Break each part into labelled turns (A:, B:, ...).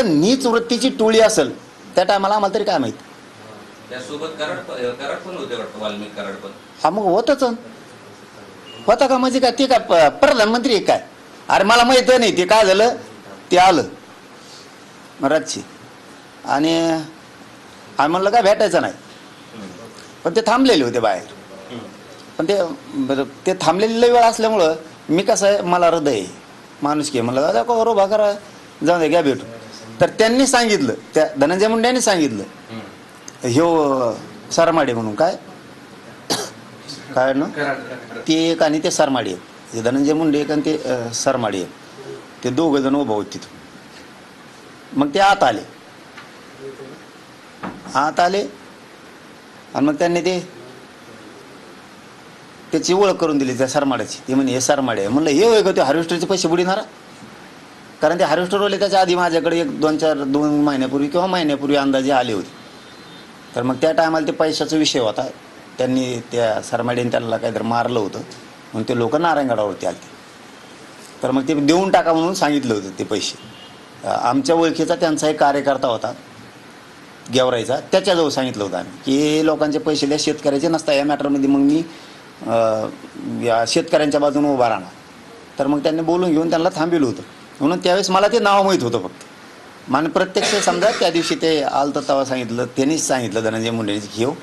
A: नीच वृत्तीची टोळी असेल त्या टायमाला आम्हाला तरी काय माहित.
B: त्यासोबत कराड पण होते वाटतं, वाल्मिक कराड पण.
A: हा मग होतच होता का म्हणजे काय ते काय प्रधानमंत्री आहे काय. अरे मला माहित नाही ते काय झालं. ते आलं रातची आणि आम्ही म्हणलं काय भेटायचं नाही, पण ते थांबलेले होते बाहेर. पण ते थांबलेली लई वेळ असल्यामुळं मी कसं आहे, मला हृदय आहे, माणूस की म्हणलं दादा का बरोबर करा, जाऊ दे घ्या भेटू. तर त्यांनी सांगितलं, त्या धनंजय मुंडे यांनी सांगितलं, ह्यो सरमाडे म्हणून काय काय ना ते एक आणि ते सरमाडे एक, धनंजय मुंडे एक आणि ते सरमाडे एक, ते दोघं जण उभं होते तिथून. मग ते आत आले आणि मग त्यांनी त्याची ओळख करून दिली त्या सरमाड्याची. ते म्हणे हे सरमाडे. म्हणलं हे होय का ते हार्वेस्टरचे पैसे बुडीनारा. कारण ते हार्वेस्टरवाले त्याच्या आधी माझ्याकडे एक 2 महिन्यापूर्वी किंवा महिन्यापूर्वी अंदाजे आले होते. तर मग त्या टायमाला ते पैशाचा विषय होता. त्यांनी त्या सरमाडेने त्यांना काहीतरी मारलं होतं म्हणून ते लोक नारायणगडावरती आले. तर मग ते देऊन टाका म्हणून सांगितलं होतं ते पैसे. आमच्या ओळखीचा त्यांचा एक कार्यकर्ता होता गेवराईचा, त्याच्याजवळ सांगितलं होतं आम्ही की लोकांचे पैसे द्या, शेतकऱ्याचे नसता या मॅटरमध्ये मग मी या शेतकऱ्यांच्या बाजूने उभा राहणार. तर मग त्यांनी बोलून घेऊन त्यांना थांबवलं होतं. म्हणून त्यावेळेस मला ते नाव माहीत होतं फक्त. मला प्रत्यक्ष समजा त्या दिवशी ते आलं तर तेव्हा सांगितलं, त्यांनीच सांगितलं धनंजय मुंडेंनी घेऊ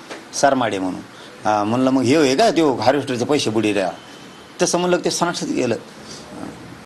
A: सरमाडे म्हणून. म्हणलं मग हे आहे का ते हार्वेस्टरचे पैसे बुडी द्या. तसं म्हणलं ते सणासच गेलं.